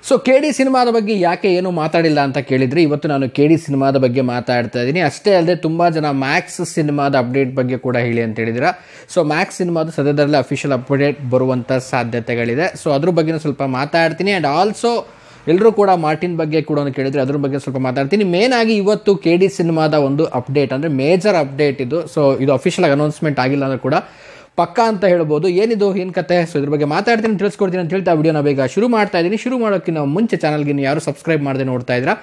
So ಕೆ.ಡಿ. ಸಿನಿಮಾದ ಬಗ್ಗೆ ಯಾಕೆ ಏನು ಮಾತಾಡಿಲ್ಲ ಅಂತ ಕೇಳಿದ್ರೆ, ಇವತ್ತು ನಾನು ಕೆ.ಡಿ. ಸಿನಿಮಾದ ಬಗ್ಗೆ ಮಾತಾಡ್ತಾ ಇದ್ದೀನಿ. ಅಷ್ಟೇ ಅಲ್ಲದೆ ತುಂಬ ಜನ ಮ್ಯಾಕ್ಸ್ ಸಿನಿಮಾದ ಅಪ್ಡೇಟ್ ಬಗ್ಗೆ ಕೂಡ ಹೇಳಿ ಅಂತ ಹೇಳಿದಿರ. ಸೊ ಮ್ಯಾಕ್ಸ್ ಸಿನಿಮಾದ ಸದ್ಯದಲ್ಲೇ ಅಫಿಷಿಯಲ್ ಅಪ್ಡೇಟ್ ಬರುವಂಥ ಸಾಧ್ಯತೆಗಳಿದೆ. ಸೊ ಅದ್ರ ಬಗ್ಗೆ ಸ್ವಲ್ಪ ಮಾತಾಡ್ತೀನಿ. ಆ್ಯಂಡ್ ಆಲ್ಸೋ ಎಲ್ಲರೂ ಕೂಡ ಮಾರ್ಟಿನ್ ಬಗ್ಗೆ ಕೂಡ ಕೇಳಿದರೆ ಅದ್ರ ಬಗ್ಗೆ ಸ್ವಲ್ಪ ಮಾತಾಡ್ತೀನಿ. ಮೇನ್ ಆಗಿ ಇವತ್ತು ಕೆ.ಡಿ. ಸಿನಿಮಾದ ಒಂದು ಅಪ್ಡೇಟ್ ಅಂದರೆ ಮೇಜರ್ ಅಪ್ಡೇಟ್ ಇದು. ಸೊ ಇದು ಅಫಿಷಿಯಲ್ ಅನೌನ್ಸ್ಮೆಂಟ್ ಆಗಿಲ್ಲ ಅಂದ್ರೆ ಕೂಡ ಪಕ್ಕಾ ಅಂತ ಹೇಳ್ಬೋದು. ಏನಿದು ಏನು ಕತೆ, ಸೊ ಇದ್ರ ಬಗ್ಗೆ ಮಾತಾಡ್ತೀನಿ, ತಿಳಿಸ್ಕೊಡ್ತೀನಿ ಅಂತ ಹೇಳ್ತಾ ವಿಡಿಯೋನ ಬೇಗ ಶುರು ಮಾಡ್ತಾ ಇದ್ದೀನಿ. ಶುರು ಮಾಡೋಕ್ಕಿಂತ ಮುಂಚೆ ಚಾನಲ್ಗೆ ಯಾರು ಸಬ್ಸ್ಕ್ರೈಬ್ ಮಾಡದೆ ನೋಡ್ತಾ ಇದ್ದೀರಾ,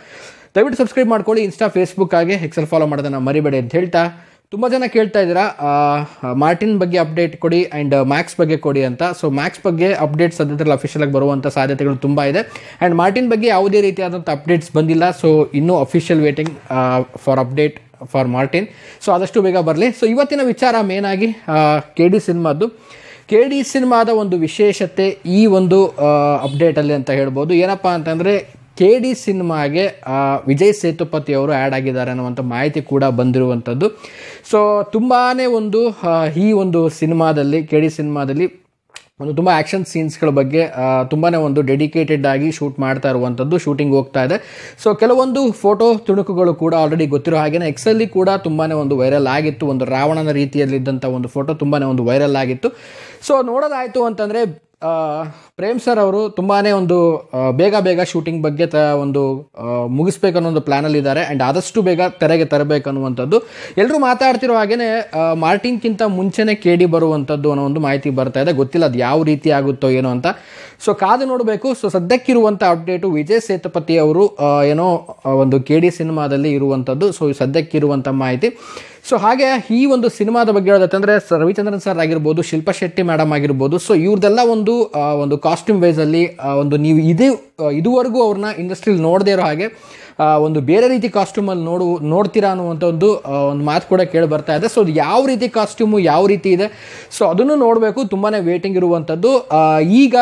ದಯವಿಟ್ಟು ಸಬ್ಸ್ಕ್ರೈಬ್ ಮಾಡ್ಕೊಳ್ಳಿ. ಇನ್ಸ್ಟಾ, ಫೇಸ್ಬುಕ್ ಹಾಗೆ ಎಕ್ಸೆಲ್ ಫಾಲೋ ಮಾಡೋದನ್ನು ಮರಿಬೇಡಿ ಅಂತ ಹೇಳ್ತಾ, ತುಂಬ ಜನ ಕೇಳ್ತಾ ಇದ್ದೀರಾ ಮಾರ್ಟಿನ್ ಬಗ್ಗೆ ಅಪ್ಡೇಟ್ ಕೊಡಿ ಆ್ಯಂಡ್ ಮ್ಯಾಕ್ಸ್ ಬಗ್ಗೆ ಕೊಡಿ ಅಂತ. ಸೊ ಮ್ಯಾಕ್ಸ್ ಬಗ್ಗೆ ಅಪ್ಡೇಟ್ಸ್ ಸದ್ಯದಲ್ಲಿ ಅಫಿಷಿಯಲ್ ಆಗಿ ಬರುವಂಥ ಸಾಧ್ಯತೆಗಳು ತುಂಬ ಇದೆ. ಆ್ಯಂಡ್ ಮಾರ್ಟಿನ್ ಬಗ್ಗೆ ಯಾವುದೇ ರೀತಿಯಾದಂಥ ಅಪ್ಡೇಟ್ಸ್ ಬಂದಿಲ್ಲ. ಸೊ ಇನ್ನೂ official waiting for update for Martin. So ಆದಷ್ಟು ಬೇಗ ಬರಲಿ. ಸೊ ಇವತ್ತಿನ ವಿಚಾರ ಮೇನಾಗಿ ಕೆ.ಡಿ. ಸಿನಿಮಾದ್ದು. ಕೆ.ಡಿ. ಸಿನಿಮಾದ ಒಂದು ವಿಶೇಷತೆ ಈ ಒಂದು ಅಪ್ಡೇಟಲ್ಲಿ ಅಂತ ಹೇಳ್ಬೋದು. ಏನಪ್ಪ ಅಂತಂದರೆ, ಕೆ.ಡಿ. ಸಿನಿಮಾಗೆ ವಿಜಯ್ ಸೇತುಪತಿ ಅವರು ಆ್ಯಡ್ ಆಗಿದ್ದಾರೆ ಅನ್ನುವಂಥ ಮಾಹಿತಿ ಕೂಡ ಬಂದಿರುವಂಥದ್ದು. ಸೊ ತುಂಬಾ ಒಂದು ಈ ಒಂದು ಸಿನಿಮಾದಲ್ಲಿ ಕೆ.ಡಿ. ಸಿನಿಮಾದಲ್ಲಿ ಒಂದು ತುಂಬ ಆ್ಯಕ್ಷನ್ ಸೀನ್ಸ್ಗಳ ಬಗ್ಗೆ ತುಂಬಾ ಒಂದು ಡೆಡಿಕೇಟೆಡ್ ಆಗಿ ಶೂಟ್ ಮಾಡ್ತಾ ಇರುವಂಥದ್ದು, ಶೂಟಿಂಗ್ ಹೋಗ್ತಾ ಇದೆ. ಸೊ ಕೆಲವೊಂದು ಫೋಟೋ ತುಣುಕುಗಳು ಕೂಡ ಆಲ್ರೆಡಿ ಗೊತ್ತಿರೋ ಹಾಗೆಯೇ ಎಕ್ಸಲ್ಲಿ ಕೂಡ ತುಂಬಾ ಒಂದು ವೈರಲ್ ಆಗಿತ್ತು. ಒಂದು ರಾವಣನ ರೀತಿಯಲ್ಲಿದ್ದಂಥ ಒಂದು ಫೋಟೋ ತುಂಬಾ ಒಂದು ವೈರಲ್ ಆಗಿತ್ತು. ಸೊ ನೋಡೋದಾಯಿತು ಅಂತಂದರೆ ಪ್ರೇಮ್ ಸರ್ ಅವರು ತುಂಬಾ ಒಂದು ಬೇಗ ಶೂಟಿಂಗ್ ಬಗ್ಗೆ ಒಂದು ಮುಗಿಸ್ಬೇಕನ್ನೋ ಒಂದು ಪ್ಲ್ಯಾನಲ್ಲಿದ್ದಾರೆ. ಆ್ಯಂಡ್ ಆದಷ್ಟು ಬೇಗ ತೆರೆಗೆ ತರಬೇಕನ್ನುವಂಥದ್ದು ಎಲ್ಲರೂ ಮಾತಾಡ್ತಿರೋ ಹಾಗೆಯೇ ಮಾರ್ಟಿನ್ಗಿಂತ ಮುಂಚೆನೇ ಕೆ.ಡಿ. ಬರುವಂಥದ್ದು ಅನ್ನೋ ಒಂದು ಮಾಹಿತಿ ಬರ್ತಾ ಇದೆ. ಗೊತ್ತಿಲ್ಲ ಅದು ಯಾವ ರೀತಿ ಆಗುತ್ತೋ ಏನೋ ಅಂತ. ಸೊ ಕಾದು ನೋಡಬೇಕು. ಸೊ ಸದ್ಯಕ್ಕಿರುವಂಥ ಅಪ್ಡೇಟು ವಿಜಯ್ ಸೇತುಪತಿ ಅವರು ಏನೋ ಒಂದು ಕೆ.ಡಿ. ಸಿನಿಮಾದಲ್ಲಿ ಇರುವಂಥದ್ದು. ಸೊ ಸದ್ಯಕ್ಕಿರುವಂಥ ಮಾಹಿತಿ. ಸೊ ಹಾಗೆ ಈ ಒಂದು ಸಿನಿಮಾದ ಬಗ್ಗೆ ಹೇಳೋದಂತಂದರೆ, ರವಿಚಂದ್ರನ್ ಸರ್ ಆಗಿರ್ಬೋದು, ಶಿಲ್ಪಾ ಶೆಟ್ಟಿ ಮೇಡಮ್ ಆಗಿರ್ಬೋದು, ಸೊ ಇವ್ರದ್ದೆಲ್ಲ ಒಂದು ಕಾಸ್ಟ್ಯೂಮ್ ವೈಸಲ್ಲಿ ಒಂದು ನೀವು ಇದುವರೆಗೂ ಅವ್ರನ್ನ ಇಂಡಸ್ಟ್ರಿಯಲ್ಲಿ ನೋಡದೇ ಇರೋ ಹಾಗೆ ಒಂದು ಬೇರೆ ರೀತಿ ಕಾಸ್ಟ್ಯೂಮಲ್ಲಿ ನೋಡ್ತೀರಾ ಅನ್ನುವಂಥ ಒಂದು ಮಾತು ಕೂಡ ಕೇಳಿ ಬರ್ತಾ ಇದೆ. ಸೊ ಅದು ಯಾವ ರೀತಿ ಕಾಸ್ಟ್ಯೂಮು ಯಾವ ರೀತಿ ಇದೆ, ಸೊ ಅದನ್ನು ನೋಡಬೇಕು. ತುಂಬಾ ವೇಟಿಂಗ್ ಇರುವಂಥದ್ದು. ಈಗ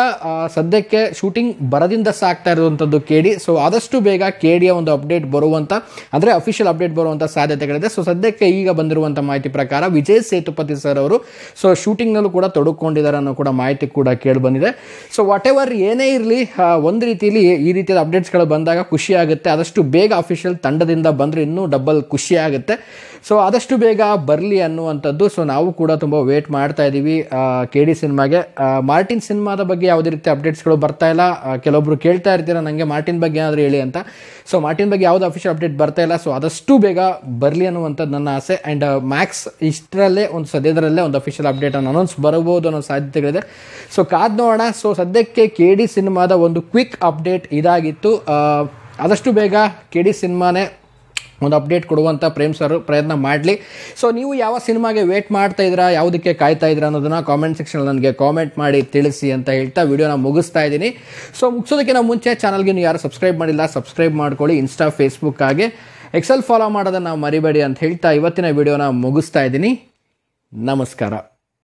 ಸದ್ಯಕ್ಕೆ ಶೂಟಿಂಗ್ ಬರದಿಂದ ಸಾಕ್ತಾ ಇರುವಂಥದ್ದು ಕೆ.ಡಿ. ಸೊ ಆದಷ್ಟು ಬೇಗ ಕೆ.ಡಿಯ ಒಂದು ಅಪ್ಡೇಟ್ ಬರುವಂಥ, ಅಂದರೆ ಅಫಿಷಿಯಲ್ ಅಪ್ಡೇಟ್ ಬರುವಂಥ ಸಾಧ್ಯತೆಗಳಿದೆ. ಸೊ ಸದ್ಯಕ್ಕೆ ಈಗ ಬಂದಿರುವಂಥ ಮಾಹಿತಿ ಪ್ರಕಾರ ವಿಜಯ್ ಸೇತುಪತಿ ಸರ್ ಅವರು ಸೊ ಶೂಟಿಂಗ್ನಲ್ಲೂ ಕೂಡ ತೊಡಕೊಂಡಿದ್ದಾರೆ ಅನ್ನೋ ಕೂಡ ಮಾಹಿತಿ ಕೂಡ ಕೇಳಿ ಬಂದಿದೆ. ಸೊ ವಾಟ್ ಎವರ್ ಏನೇ ಇರಲಿ, ಒಂದು ರೀತಿಯಲ್ಲಿ ಈ ರೀತಿಯಾದ ಅಪ್ಡೇಟ್ಸ್ಗಳು ಬಂದಾಗ ಖುಷಿ ಆಗುತ್ತೆ. ಆದಷ್ಟು ಬೇಗ ಅಫಿಷಿಯಲ್ ತಂಡದಿಂದ ಬಂದರೆ ಇನ್ನೂ ಡಬಲ್ ಖುಷಿ ಆಗುತ್ತೆ. ಸೊ ಆದಷ್ಟು ಬೇಗ ಬರಲಿ ಅನ್ನುವಂಥದ್ದು. ಸೊ ನಾವು ಕೂಡ ತುಂಬ ವೇಟ್ ಮಾಡ್ತಾ ಇದ್ದೀವಿ ಕೆ.ಡಿ. ಸಿನಿಮಾಗೆ. ಮಾರ್ಟಿನ್ ಸಿನಿಮಾದ ಬಗ್ಗೆ ಯಾವುದೇ ರೀತಿ ಅಪ್ಡೇಟ್ಸ್ಗಳು ಬರ್ತಾ ಇಲ್ಲ. ಕೆಲವೊಬ್ರು ಕೇಳ್ತಾ ಇರ್ತೀರ ನನಗೆ ಮಾರ್ಟಿನ್ ಬಗ್ಗೆ ಏನಾದರೂ ಹೇಳಿ ಅಂತ. ಸೊ ಮಾರ್ಟಿನ್ ಬಗ್ಗೆ ಯಾವುದೇ ಅಫಿಷಿಯಲ್ ಅಪ್ಡೇಟ್ ಬರ್ತಾ ಇಲ್ಲ. ಸೊ ಆದಷ್ಟು ಬೇಗ ಬರಲಿ ಅನ್ನುವಂಥದ್ದು ನನ್ನ ಆಸೆ. ಆ್ಯಂಡ್ ಮ್ಯಾಕ್ಸ್ ಇಷ್ಟರಲ್ಲೇ ಒಂದು ಸದ್ಯದರಲ್ಲೇ ಒಂದು ಅಫಿಷಿಯಲ್ ಅಪ್ಡೇಟನ್ನು ಅನೌನ್ಸ್ ಬರಬಹುದು ಅನ್ನೋ ಸಾಧ್ಯತೆಗಳಿದೆ. ಸೊ ಕಾದ್ ನೋಡೋಣ. ಸೊ ಸದ್ಯಕ್ಕೆ ಕೆ.ಡಿ. ಸಿನಿಮಾದ ಒಂದು ಕ್ವಿಕ್ ಅಪ್ಡೇಟ್ ಇದಾಗಿತ್ತು. ಆದಷ್ಟು ಬೇಗ ಕೆ.ಡಿ. ಸಿನಿಮಾನೇ ಒಂದು ಅಪ್ಡೇಟ್ ಕೊಡುವಂಥ ಪ್ರೇಮ್ ಸರ್ ಪ್ರಯತ್ನ ಮಾಡಲಿ. ಸೊ ನೀವು ಯಾವ ಸಿನಿಮಾಗೆ ವೇಟ್ ಮಾಡ್ತಾ ಇದ್ದೀರಾ, ಯಾವುದಕ್ಕೆ ಕಾಯ್ತಾ ಇದ್ದೀರಾ ಅನ್ನೋದನ್ನು ಕಾಮೆಂಟ್ ಸೆಕ್ಷನಲ್ಲಿ ನನಗೆ ಕಾಮೆಂಟ್ ಮಾಡಿ ತಿಳಿಸಿ ಅಂತ ಹೇಳ್ತಾ ವಿಡಿಯೋನ ಮುಗಿಸ್ತಾ ಇದ್ದೀನಿ. ಸೊ ಮುಗಿಸೋದಕ್ಕಿಂತ ಮುಂಚೆ ಚಾನಲ್ಗೆ ನೀವು ಯಾರು ಸಬ್ಸ್ಕ್ರೈಬ್ ಮಾಡಿಲ್ಲ, ಸಬ್ಸ್ಕ್ರೈಬ್ ಮಾಡ್ಕೊಳ್ಳಿ. ಇನ್ಸ್ಟಾ, ಫೇಸ್ಬುಕ್ ಹಾಗೆ ಎಕ್ಸೆಲ್ ಫಾಲೋ ಮಾಡೋದನ್ನು ಮರಿಬೇಡಿ ಅಂತ ಹೇಳ್ತಾ ಇವತ್ತಿನ ವಿಡಿಯೋನ ಮುಗಿಸ್ತಾ ಇದ್ದೀನಿ. ನಮಸ್ಕಾರ.